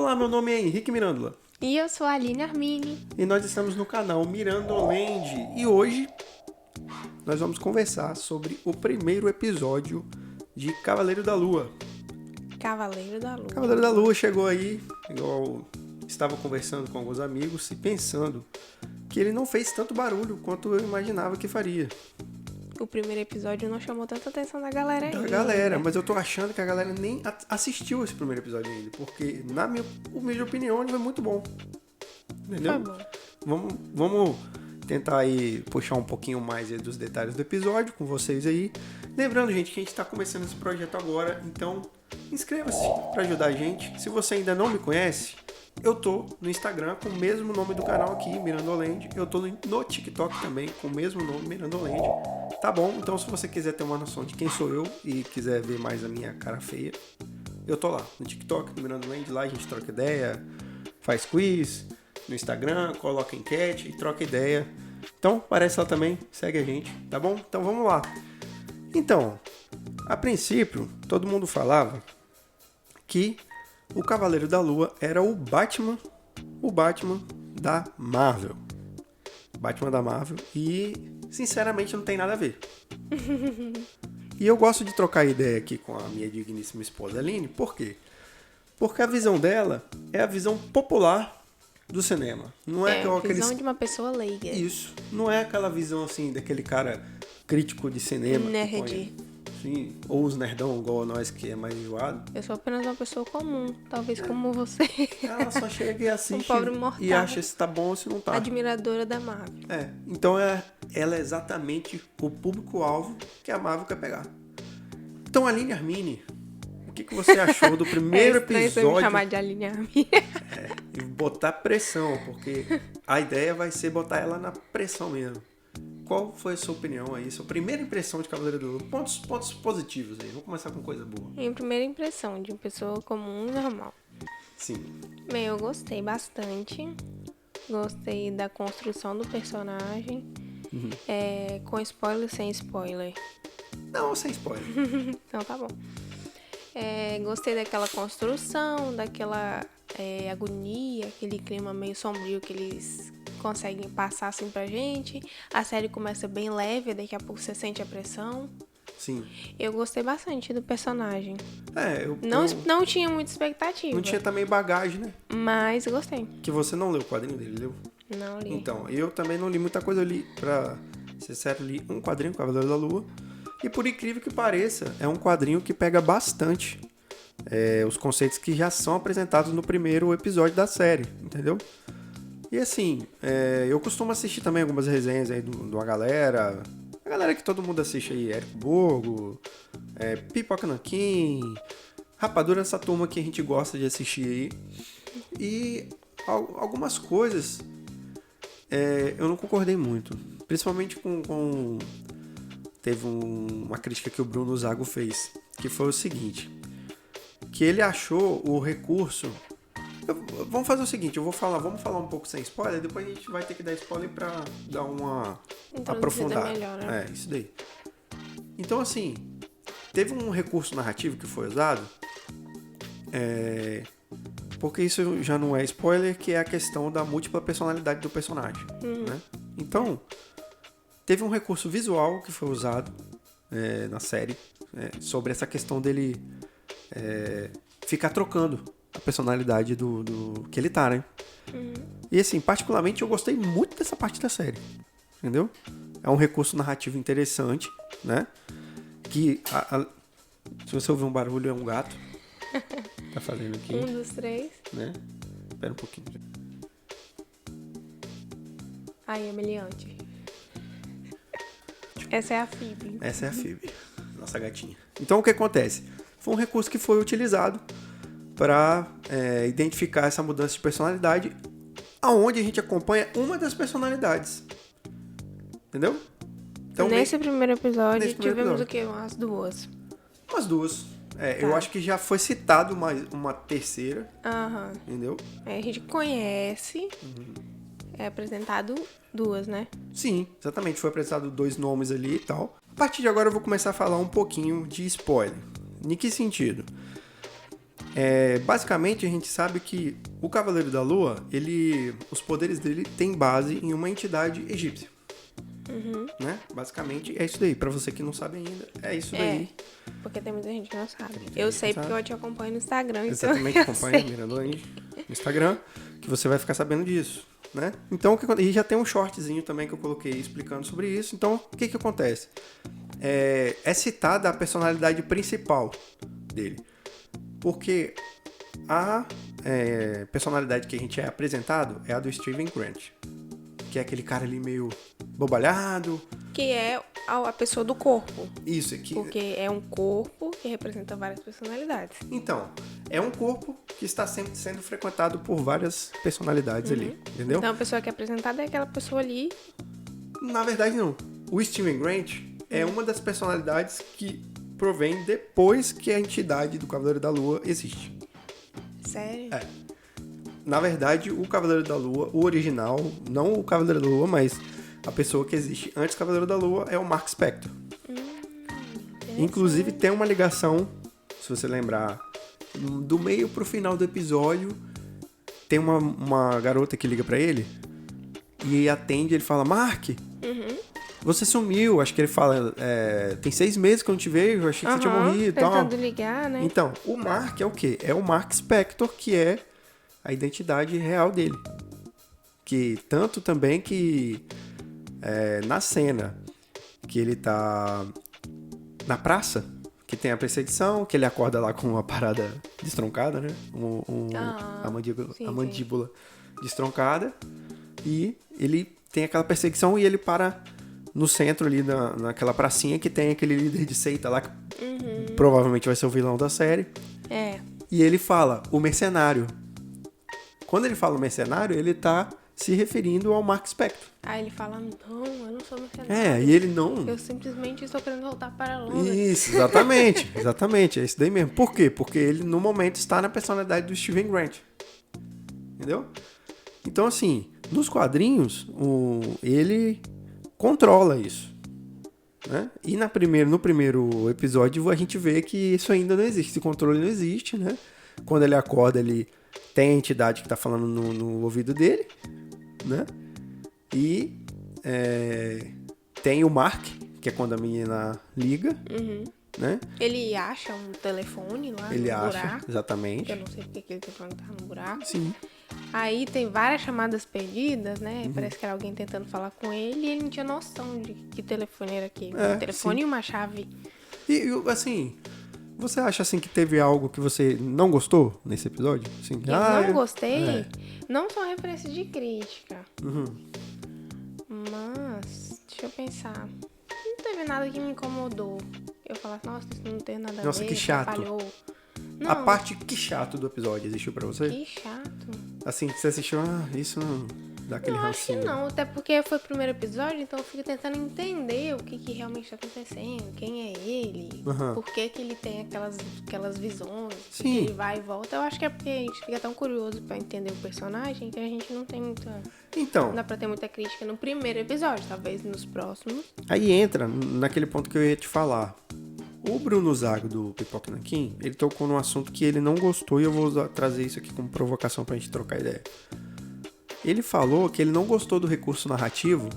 Olá, meu nome é Henrique Mirândola. E eu sou a Aline Armini. E nós estamos no canal Mirandoland. E hoje nós vamos conversar sobre o primeiro episódio de Cavaleiro da Lua. Cavaleiro da Lua. Cavaleiro da Lua chegou aí, eu estava conversando com alguns amigos e pensando que ele não fez tanto barulho quanto eu imaginava que faria. O primeiro episódio não chamou tanta atenção da galera ainda. Da galera, mas eu tô achando que a galera nem assistiu esse primeiro episódio ainda, porque na minha humilde opinião ele foi muito bom. Entendeu? Foi bom. Vamos tentar aí puxar um pouquinho mais aí dos detalhes do episódio com vocês aí. Lembrando, gente, que a gente tá começando esse projeto agora, então inscreva-se para ajudar a gente. Se você ainda não me conhece, eu tô no Instagram com o mesmo nome do canal aqui, Mirandoland. Eu tô no TikTok também com o mesmo nome, Mirandoland. Tá bom? Então se você quiser ter uma noção de quem sou eu e quiser ver mais a minha cara feia, eu tô lá no TikTok, no Mirandoland. Lá a gente troca ideia, faz quiz. No Instagram, coloca enquete e troca ideia. Então, aparece lá também, segue a gente, tá bom? Então vamos lá. Então, a princípio, todo mundo falava que o Cavaleiro da Lua era o Batman da Marvel. Batman da Marvel. E, sinceramente, não tem nada a ver. E eu gosto de trocar ideia aqui com a minha digníssima esposa Aline. Por quê? Porque a visão dela é a visão popular do cinema. Não é a visão de uma pessoa leiga. Isso. Não é aquela visão assim daquele cara crítico de cinema. Nerd. Sim, ou os nerdão igual a nós que é mais enjoado. Eu sou apenas uma pessoa comum, talvez como você. Ela só chega e assiste pobre mortal. e acha se tá bom ou se não tá. Admiradora da Marvel. Então ela é exatamente o público-alvo que a Marvel quer pegar. Então, Aline Armini, o que você achou do primeiro episódio? Você me chamar de Aline Armini. E botar pressão, porque a ideia vai ser botar ela na pressão mesmo. Qual foi a sua opinião aí? Sua primeira impressão de Cavaleiro da Lua? Pontos positivos aí. Vamos começar com coisa boa. Minha primeira impressão de uma pessoa comum e normal. Sim. Bem, eu gostei bastante. Gostei da construção do personagem. Uhum. Com spoiler e sem spoiler. Não, sem spoiler. Então tá bom. Gostei daquela construção, daquela agonia, aquele clima meio sombrio que eles conseguem passar assim pra gente. A série começa bem leve, daqui a pouco você sente a pressão. Sim. Eu gostei bastante do personagem. Eu não tinha muita expectativa. não tinha também bagagem, né? Mas gostei. Que você não leu o quadrinho dele, leu? Não li. Então, eu também não li muita coisa. Eu li, pra ser sério, li um quadrinho, Cavaleiro da Lua. E por incrível que pareça, é um quadrinho que pega bastante os conceitos que já são apresentados no primeiro episódio da série, entendeu? E assim, eu costumo assistir também algumas resenhas aí de uma galera. A galera que todo mundo assiste aí, Érico Borgo, Pipoca Nanquim, Rapadura, essa turma que a gente gosta de assistir aí. E algumas coisas eu não concordei muito. Principalmente com teve uma crítica que o Bruno Zago fez, que foi o seguinte, que ele achou o recurso... Vamos fazer o seguinte, vamos falar um pouco sem spoiler, depois a gente vai ter que dar spoiler pra dar uma aprofundada. Melhor, né? Isso daí. Então, assim, teve um recurso narrativo que foi usado, porque isso já não é spoiler, que é a questão da múltipla personalidade do personagem, né? Então, teve um recurso visual que foi usado na série sobre essa questão dele ficar trocando a personalidade do que ele tá, né? E assim, particularmente eu gostei muito dessa parte da série, entendeu? É um recurso narrativo interessante, né? Que se você ouvir um barulho, é um gato tá fazendo aqui. 1 dos 3. Né? Espera um pouquinho. Aí, humilhante. Essa é a Phoebe. Essa é a Phoebe, nossa gatinha. Então o que acontece? Foi um recurso que foi utilizado para identificar essa mudança de personalidade, aonde a gente acompanha uma das personalidades. Entendeu? Então, nesse primeiro episódio, nesse primeiro tivemos episódio. o quê? Umas duas. Umas duas. Eu acho que já foi citado uma terceira. Aham. Entendeu? A gente conhece. É apresentado duas, né? Sim, exatamente. Foi apresentado 2 nomes ali e tal. A partir de agora eu vou começar a falar um pouquinho de spoiler. Em que sentido? Basicamente, a gente sabe que o Cavaleiro da Lua, os poderes dele têm base em uma entidade egípcia. Né? Basicamente, é isso daí. Pra você que não sabe ainda, é isso daí. Porque tem muita gente que não sabe. Eu sei porque eu te acompanho no Instagram. Exatamente, então acompanha Miranda aí no Instagram, que você vai ficar sabendo disso. Né? Então, e já tem um shortzinho também que eu coloquei explicando sobre isso. Então, o que acontece? É citada a personalidade principal dele. Porque a personalidade que a gente é apresentado é a do Steven Grant. Que é aquele cara ali meio bobalhado. Que é a pessoa do corpo. Isso aqui. Porque é um corpo que representa várias personalidades. Então, é um corpo que está sempre sendo frequentado por várias personalidades ali, entendeu? Então a pessoa que é apresentada é aquela pessoa ali. Na verdade, não. O Steven Grant é uma das personalidades que provém depois que a entidade do Cavaleiro da Lua existe. Sério? Na verdade, o Cavaleiro da Lua, o original, não o Cavaleiro da Lua, mas a pessoa que existe antes do Cavaleiro da Lua é o Mark Spector. Inclusive, tem uma ligação, se você lembrar, do meio pro final do episódio, tem uma garota que liga pra ele e atende, ele fala, Mark, você sumiu. Acho que ele fala, tem 6 meses que eu não te vejo, achei que você tinha morrido e tal. Tentando ligar, né? Então, o Mark é o quê? É o Mark Spector, que é a identidade real dele. Que tanto também que na cena que ele tá na praça, que tem a perseguição, que ele acorda lá com uma parada destroncada, né? A mandíbula destroncada. E ele tem aquela perseguição e ele para no centro ali, naquela pracinha que tem aquele líder de seita lá, que provavelmente vai ser o vilão da série. E ele fala, o mercenário. Quando ele fala o mercenário, ele tá se referindo ao Mark Spector. Aí ele fala, não, eu não sou mercenário. E ele não... Eu simplesmente estou querendo voltar para Londres. Isso, exatamente, é isso daí mesmo. Por quê? Porque ele, no momento, está na personalidade do Steven Grant. Entendeu? Então, assim, nos quadrinhos, ele controla isso. Né? E no primeiro episódio, a gente vê que isso ainda não existe. Esse controle não existe, né? Quando ele acorda, ele tem a entidade que está falando no ouvido dele, né? E tem o Mark, que é quando a menina liga, né? Ele acha um telefone lá Ele no acha, buraco. exatamente. Eu não sei porque aquele telefone tá no buraco. Sim. Aí tem várias chamadas perdidas, né? Parece que era alguém tentando falar com ele e ele não tinha noção de que telefone era aquele. Um telefone e uma chave. E, assim, você acha, assim, que teve algo que você não gostou nesse episódio? Assim, Eu não gostei. Não são referências de crítica. Mas, deixa eu pensar. Não teve nada que me incomodou. Eu falasse, nossa, isso não tem nada a ver. Nossa, que chato. Atrapalhou. Não, A parte que chato do episódio existiu pra você? que chato. Assim, que você assistiu, isso não dá aquele Eu acho que rancinho. não, até porque foi o primeiro episódio, então eu fico tentando entender o que realmente tá acontecendo, quem é ele, por que ele tem aquelas visões, por que ele vai e volta. Eu acho que é porque a gente fica tão curioso pra entender o personagem que a gente não tem muita... Então, Não dá pra ter muita crítica no primeiro episódio, talvez nos próximos. aí entra naquele ponto que eu ia te falar. O Bruno Zago, do Pipoca Nanquim, ele tocou num assunto que ele não gostou e eu vou trazer isso aqui como provocação pra gente trocar ideia. Ele falou que ele não gostou do recurso narrativo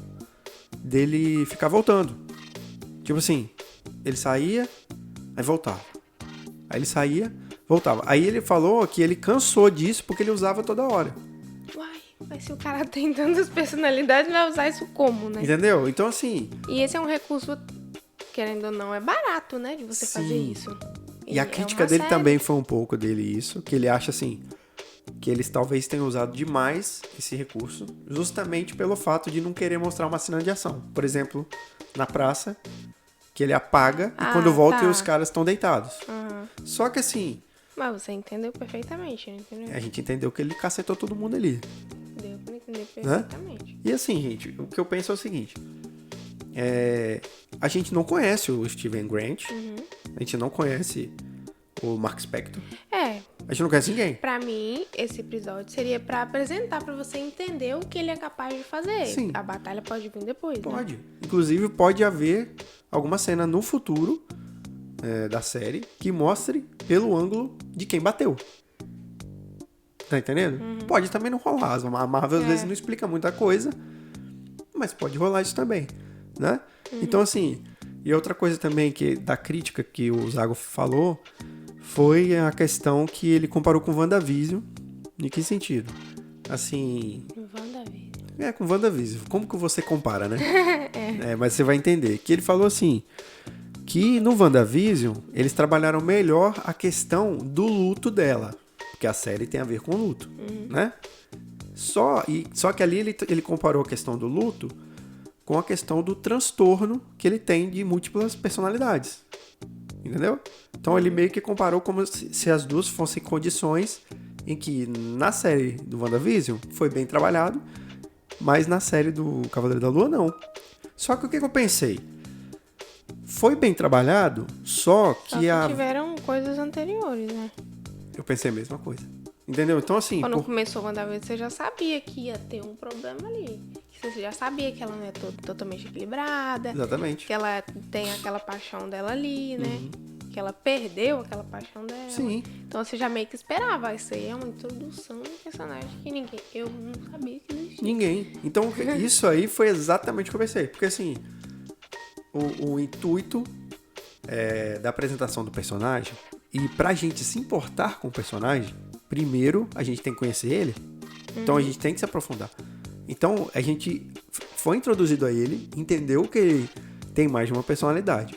dele ficar voltando. Tipo assim, ele saía, aí voltava. Aí ele saía, voltava. Aí ele falou que ele cansou disso porque ele usava toda hora. Uai, mas se o cara tem tantas personalidades, vai usar isso como, né? Entendeu? Então, assim... E esse é um recurso, querendo ou não, é barato, né? De você fazer isso. E a crítica dele também foi um pouco dele isso, que ele acha assim, que eles talvez tenham usado demais esse recurso, justamente pelo fato de não querer mostrar uma cena de ação. Por exemplo, na praça, que ele apaga e quando volta os caras estão deitados. Só que assim... Mas você entendeu perfeitamente, né? Entendeu? A gente entendeu que ele cacetou todo mundo ali. Deu pra entender perfeitamente. E assim, gente, o que eu penso é o seguinte... a gente não conhece o Steven Grant, a gente não conhece o Mark Spector, a gente não conhece ninguém. Pra mim, esse episódio seria pra apresentar, pra você entender o que ele é capaz de fazer. Sim. A batalha pode vir depois, Pode. né? Inclusive, pode haver alguma cena no futuro da série que mostre pelo ângulo de quem bateu. Tá entendendo? Pode também não rolar. A Marvel às vezes não explica muita coisa, mas pode rolar isso também, né? Então, assim, e outra coisa também da crítica que o Zago falou foi a questão que ele comparou com WandaVision. Em que sentido? Assim... WandaVision. Com WandaVision. Como que você compara, né? Mas você vai entender. Que ele falou assim, que no WandaVision eles trabalharam melhor a questão do luto dela. Porque a série tem a ver com o luto, né? Só que ali ele comparou a questão do luto com a questão do transtorno que ele tem de múltiplas personalidades. Entendeu? Então ele meio que comparou como se as duas fossem condições em que na série do WandaVision foi bem trabalhado, mas na série do Cavaleiro da Lua não. Só que o que eu pensei? Foi bem trabalhado, só que tiveram coisas anteriores, né? Eu pensei a mesma coisa. Entendeu? Então, assim... Quando começou a WandaVision, você já sabia que ia ter um problema ali. Você já sabia que ela não é totalmente equilibrada. Exatamente. Que ela tem aquela paixão dela ali, né? Que ela perdeu aquela paixão dela. Sim. Então você já meio que esperava. Isso aí é uma introdução de um personagem que eu não sabia que existia. Ninguém. Então, isso aí foi exatamente o que eu pensei. Porque, assim, o intuito da apresentação do personagem, e pra gente se importar com o personagem, primeiro a gente tem que conhecer ele. Então a gente tem que se aprofundar. Então a gente foi introduzido a ele, entendeu que ele tem mais de uma personalidade.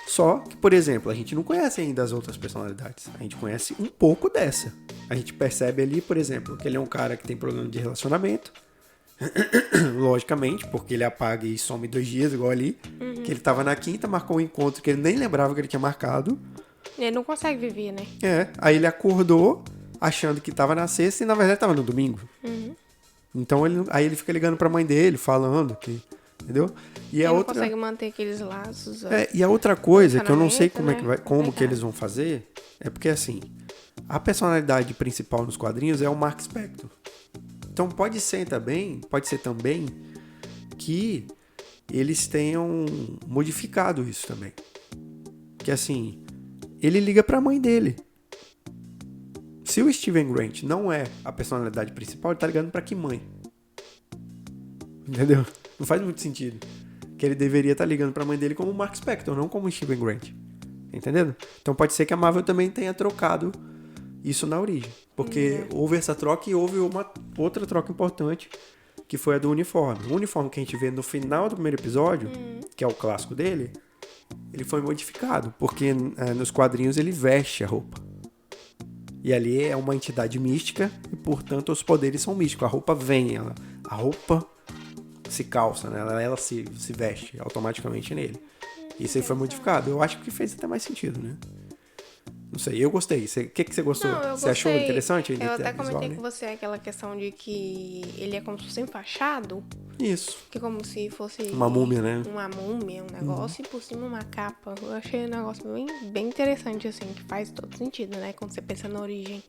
Só que, por exemplo, a gente não conhece ainda as outras personalidades. A gente conhece um pouco dessa. A gente percebe ali, por exemplo, que ele é um cara que tem problema de relacionamento. Logicamente, porque ele apaga e some 2 dias, igual ali. Que ele tava na quinta, marcou um encontro que ele nem lembrava que ele tinha marcado. Ele não consegue viver, né? Aí ele acordou achando que tava na sexta e na verdade tava no domingo. Então aí ele fica ligando pra mãe dele, falando que... Entendeu? E ele não consegue manter aqueles laços. E a outra coisa que eu não sei como né? que eles vão fazer, é porque assim, a personalidade principal nos quadrinhos é o Mark Spector. Então pode ser também que eles tenham modificado isso também. Que assim, ele liga pra mãe dele. Se o Steven Grant não é a personalidade principal, ele tá ligando pra que mãe? Entendeu? Não faz muito sentido. Que ele deveria estar ligando pra mãe dele como o Mark Spector, não como o Steven Grant. Entendendo? Então pode ser que a Marvel também tenha trocado isso na origem. Porque houve essa troca e houve uma outra troca importante, que foi a do uniforme. O uniforme que a gente vê no final do primeiro episódio, que é o clássico dele, ele foi modificado. Porque nos quadrinhos ele veste a roupa. E ali é uma entidade mística e, portanto, os poderes são místicos. A roupa vem, a roupa se calça, né? Ela se veste automaticamente nele. Isso aí foi modificado. Eu acho que fez até mais sentido, né? Não sei, eu gostei. O que você gostou? Não, você achou interessante? Eu até comentei com você aquela questão de que ele é como se fosse enfaixado. Isso. Que é como se fosse... uma múmia, né? Uma múmia, um negócio, e por cima uma capa. Eu achei um negócio bem interessante, assim, que faz todo sentido, né? Quando você pensa na origem.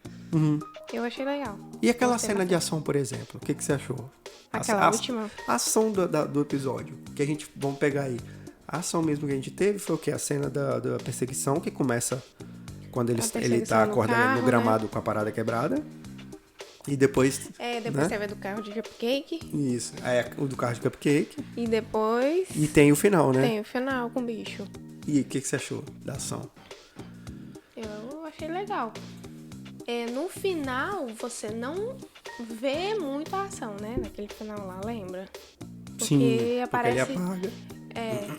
Eu achei legal. E aquela cena de ação, por exemplo? O que você achou? Aquela última? A ação do episódio. Que a gente... Vamos pegar aí. A ação mesmo que a gente teve foi o quê? A cena da perseguição, que começa quando ele tá acordando no gramado, né? Com a parada quebrada. E depois... depois teve do carro de cupcake. Isso. O do carro de cupcake. E depois... E tem o final, né? Tem o final com o bicho. E o que você achou da ação? Eu achei legal. No final, você não vê muito a ação, né? Naquele final lá, lembra? Porque sim, aparece... porque ele apaga.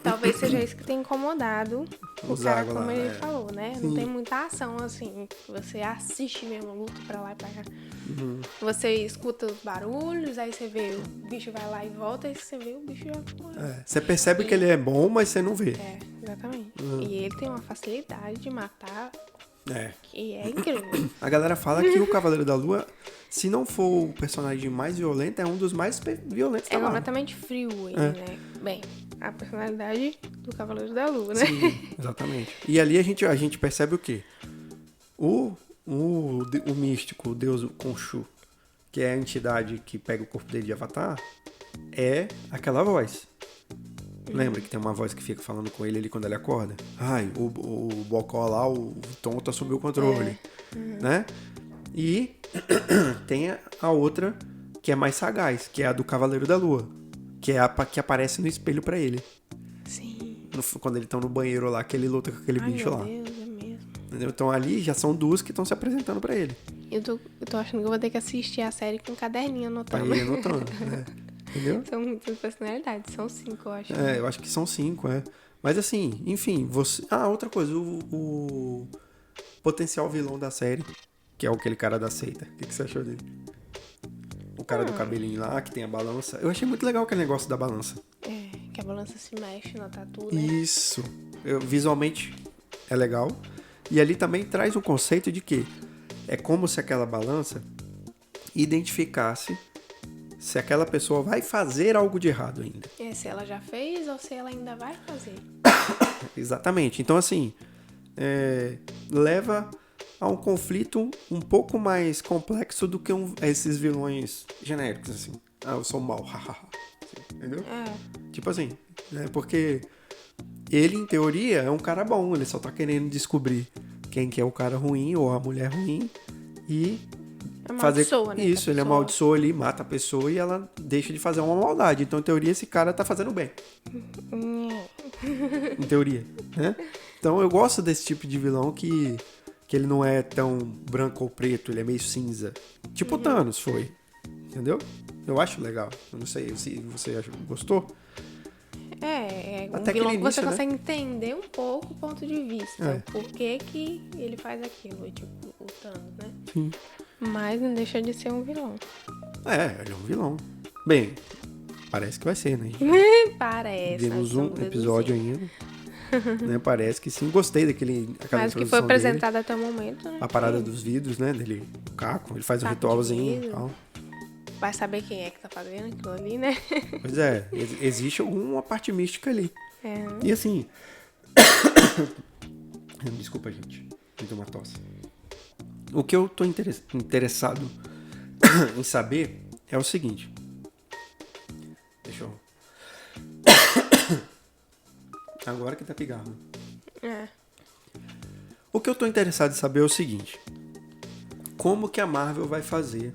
Talvez seja isso que tem incomodado o cara, como ele lá, falou, né? Sim. Não tem muita ação, assim. Você assiste mesmo a luta pra lá e pra cá. Você escuta os barulhos, aí você vê o bicho vai lá e volta, aí você vê o bicho já morreu. Você percebe que ele é bom, mas você não vê. Exatamente. E ele tem uma facilidade de matar que é incrível. A galera fala que o Cavaleiro da Lua, se não for o personagem mais violento, é um dos mais violentos da Marvel. É completamente frio ele, né? Bem, a personalidade do Cavaleiro da Lua, né? Sim, exatamente. E ali a gente percebe o quê? O místico, o deus Khonshu, que é a entidade que pega o corpo dele de Avatar, é aquela voz. Lembra que tem uma voz que fica falando com ele ali quando ele acorda? Ai, o Bocó lá, o Tonto assumiu o controle, né? E tem a outra que é mais sagaz, que é a do Cavaleiro da Lua, que é a que aparece no espelho pra ele. Sim. Quando eles estão no banheiro lá, que ele luta com aquele bicho lá. Meu Deus, é mesmo. Entendeu? Então ali já são duas que estão se apresentando pra ele. Eu tô achando que eu vou ter que assistir a série com um caderninho Pra anotando. ele anotando, né? Entendeu? São muitas personalidades, são 5, eu acho. Eu acho que são 5, Mas assim, enfim, você... Ah, outra coisa, o potencial vilão da série, que é aquele cara da seita. O que você achou dele? O cara do cabelinho lá, que tem a balança. Eu achei muito legal aquele negócio da balança. Que a balança se mexe na tatu, né? Isso. Visualmente é legal. E ali também traz o conceito de que é como se aquela balança identificasse se aquela pessoa vai fazer algo de errado ainda. Se ela já fez ou se ela ainda vai fazer. Exatamente. Então, assim, leva a um conflito um pouco mais complexo do que esses vilões genéricos, assim. Ah, eu sou mau, hahaha. Entendeu? Tipo assim, né? Porque ele, em teoria, é um cara bom. Ele só tá querendo descobrir quem que é o cara ruim ou a mulher ruim e fazer né, isso. Ele amaldiçoa ali, mata a pessoa e ela deixa de fazer uma maldade. Então, em teoria, esse cara tá fazendo bem. Em teoria, né? Então, eu gosto desse tipo de vilão que ele não é tão branco ou preto, ele é meio cinza. Tipo o Thanos foi. Entendeu? Eu acho legal. Eu não sei se você gostou. Um Até vilão aquele que você início, né? consegue entender um pouco o ponto de vista. Por que ele faz aquilo, tipo o Thanos, né? Sim. Mas não deixa de ser um vilão. Ele é um vilão. Bem, parece que vai ser, né? Parece. Vimos um episódio ainda. Né? Parece que sim. Gostei aquela Mas que foi apresentado até o momento, né? A parada dos vidros, né? Dele, o Caco, ele faz um Caco ritualzinho e tal. Vai saber quem é que tá fazendo aquilo ali, né? Pois é, existe alguma parte mística ali. E assim... Desculpa, gente. Me deu uma tosse. O que eu tô interessado em saber é o seguinte. Deixa eu... Agora que tá pegando. O que eu tô interessado em saber é o seguinte. Como que a Marvel vai fazer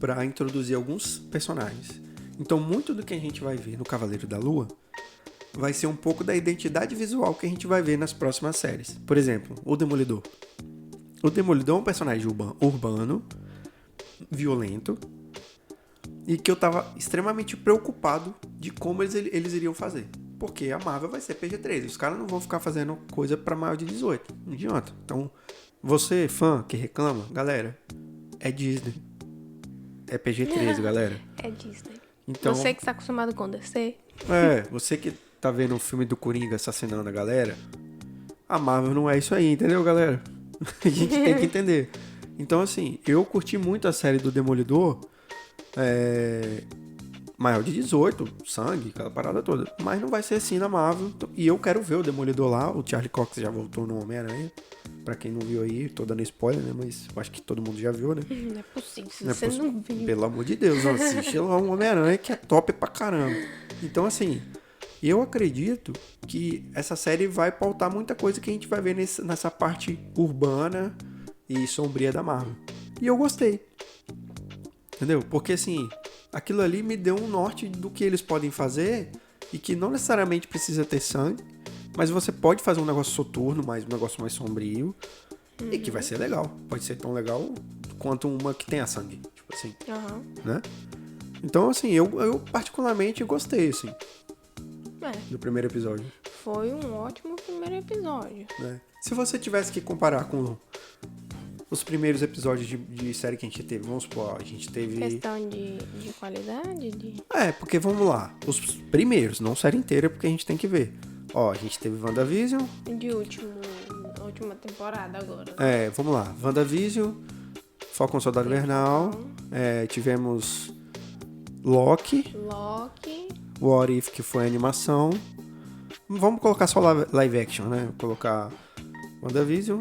para introduzir alguns personagens? Então, muito do que a gente vai ver no Cavaleiro da Lua vai ser um pouco da identidade visual que a gente vai ver nas próximas séries. Por exemplo, o Demolidor. O Demolidor é um personagem urbano, violento, e que eu tava extremamente preocupado de como eles iriam fazer. Porque a Marvel vai ser PG-13. Os caras não vão ficar fazendo coisa pra maior de 18. Não adianta. Então, você, fã, que reclama, galera, é Disney. É PG-13, galera. É Disney. Então, você que está acostumado com DC. Você que tá vendo o filme do Coringa assassinando a galera, a Marvel não é isso aí, entendeu, galera? A gente tem que entender. Então, assim, eu curti muito a série do Demolidor, maior de 18, sangue, aquela parada toda. Mas não vai ser assim na Marvel. E eu quero ver o Demolidor lá. O Charlie Cox já voltou no Homem-Aranha. Pra quem não viu aí, tô dando spoiler, né? Mas eu acho que todo mundo já viu, né? Não é possível, se você não viu. Pelo amor de Deus, não assiste lá um Homem-Aranha que é top pra caramba. Então, assim, eu acredito que essa série vai pautar muita coisa que a gente vai ver nessa parte urbana e sombria da Marvel. E eu gostei. Entendeu? Porque, assim, aquilo ali me deu um norte do que eles podem fazer e que não necessariamente precisa ter sangue, mas você pode fazer um negócio soturno, um negócio mais sombrio, e que vai ser legal. Pode ser tão legal quanto uma que tenha sangue, tipo assim, né? Então, assim, eu particularmente gostei, assim, do primeiro episódio. Foi um ótimo primeiro episódio. Né? Se você tivesse que comparar com os primeiros episódios de série que a gente teve, vamos supor, a gente teve... Questão de qualidade? Porque vamos lá, os primeiros, não série inteira, porque a gente tem que ver. A gente teve WandaVision. De última temporada agora. Vamos lá, WandaVision, Falcão Soldado Invernal, tivemos Loki, What If, que foi a animação. Vamos colocar só live action, né? Vou colocar WandaVision,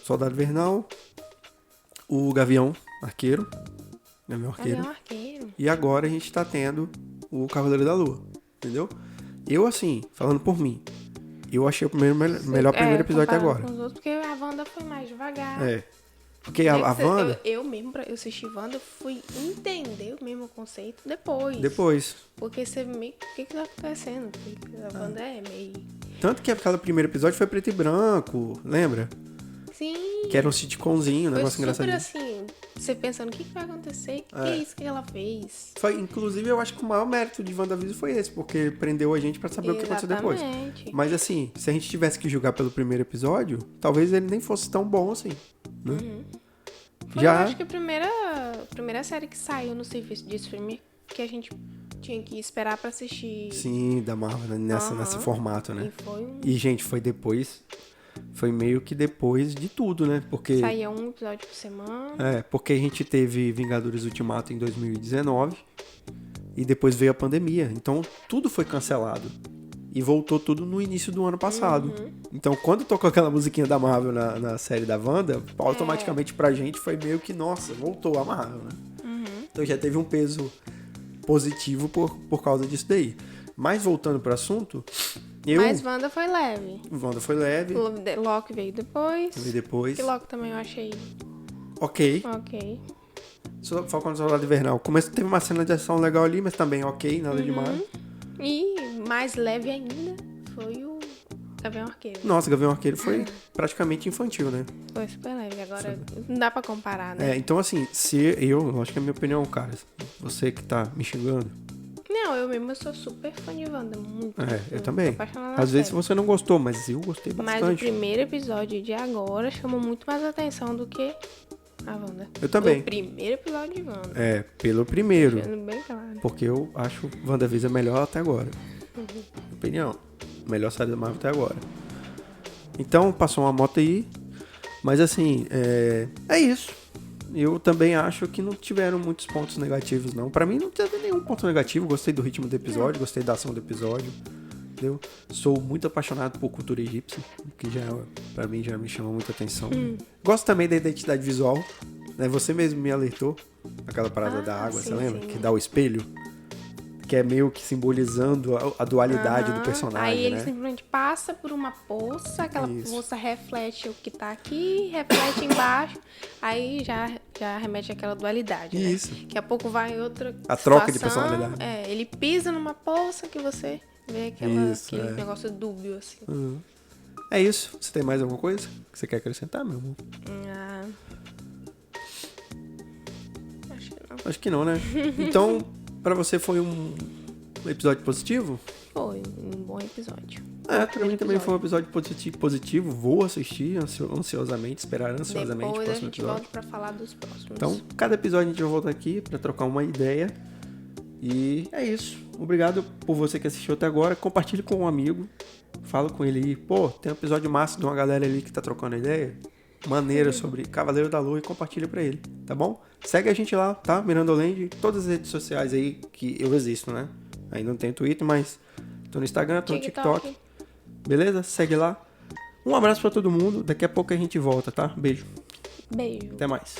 Soldado Invernal, o Gavião Arqueiro. Gavião Arqueiro. E agora a gente tá tendo o Cavaleiro da Lua. entendeu? Eu, assim, falando por mim, eu achei o melhor primeiro episódio até agora. Com os outros, porque a Wanda foi mais devagar. Porque a Wanda... Eu mesmo, pra eu assistir Wanda, fui entender o mesmo conceito depois. Porque você meio... O que tá acontecendo? Porque a Wanda é meio... Tanto que aquele primeiro episódio foi preto e branco, lembra? Sim. Que era um sitcomzinho, um negócio super engraçadinho. assim, você pensando, o que vai acontecer? O que é isso que ela fez? Foi, inclusive, eu acho que o maior mérito de WandaVision foi esse, porque prendeu a gente pra saber o que aconteceu depois. Mas assim, se a gente tivesse que julgar pelo primeiro episódio, talvez ele nem fosse tão bom assim, né? Foi, eu acho que a primeira série que saiu no serviço de streaming que a gente tinha que esperar pra assistir. Sim, da Marvel, né? Nesse formato, né? E gente, foi depois... Foi meio que depois de tudo, né? Porque... Saía um episódio por semana. Porque a gente teve Vingadores Ultimato em 2019 e depois veio a pandemia. Então, tudo foi cancelado. E voltou tudo no início do ano passado. Então, quando tocou aquela musiquinha da Marvel na série da Wanda, automaticamente pra gente foi meio que, nossa, voltou a Marvel, né? Então já teve um peso positivo por causa disso daí. Mas voltando pro assunto... Mas Wanda foi leve. Wanda foi leve. Loki veio depois. E Loki também eu achei... Ok. Falcão e Soldado Invernal. Teve uma cena de ação legal ali, mas também ok, nada demais. E mais leve ainda foi o Gavião Arqueiro. Nossa, Gavião Arqueiro foi praticamente infantil, né? Foi super leve. Agora não dá pra comparar, né? Então assim, eu acho que é a minha opinião, cara. Você que tá me xingando. Não, eu mesmo sou super fã de Wanda. Muito. Eu também. Às vezes você não gostou, mas eu gostei bastante. Mas o primeiro episódio de agora chamou muito mais atenção do que a Wanda. Eu também. O primeiro episódio de Wanda. Pelo primeiro. Deixando bem claro. Porque eu acho WandaVision melhor até agora. Minha opinião. Melhor série da Marvel até agora. Então, passou uma moto aí. Mas assim, é isso. Eu também acho que não tiveram muitos pontos negativos, não. Pra mim, não teve nenhum ponto negativo. Gostei do ritmo do episódio, gostei da ação do episódio. Entendeu? Sou muito apaixonado por cultura egípcia, que pra mim já me chama muita atenção. Gosto também da identidade visual. Né? Você mesmo me alertou. Aquela parada da água, você lembra? Sim. Que dá o espelho. Que é meio que simbolizando a dualidade do personagem, Aí ele né? simplesmente passa por uma poça, aquela poça reflete o que tá aqui, reflete embaixo, aí já remete àquela dualidade, né? Daqui a pouco vai outra a situação, troca de personalidade. Ele pisa numa poça que você vê aquele negócio dúbio, assim. É isso. Você tem mais alguma coisa que você quer acrescentar, meu amor? Acho que não, né? Então... Pra você foi um episódio positivo? Foi um bom episódio. Pra mim também foi um episódio positivo. Vou assistir ansiosamente, esperar ansiosamente o próximo episódio. Depois a gente volta pra falar dos próximos. Então, cada episódio a gente vai voltar aqui pra trocar uma ideia. E é isso. Obrigado por você que assistiu até agora. Compartilhe com um amigo. Fala com ele aí. Pô, tem um episódio massa de uma galera ali que tá trocando ideia. Maneira sobre Cavaleiro da Lua e compartilha pra ele, tá bom? Segue a gente lá, tá? Mirandoland, todas as redes sociais aí que eu existo, né? Ainda não tenho Twitter, mas tô no Instagram, tô no TikTok. Beleza? Segue lá. Um abraço pra todo mundo. Daqui a pouco a gente volta, tá? Beijo. Beijo. Até mais.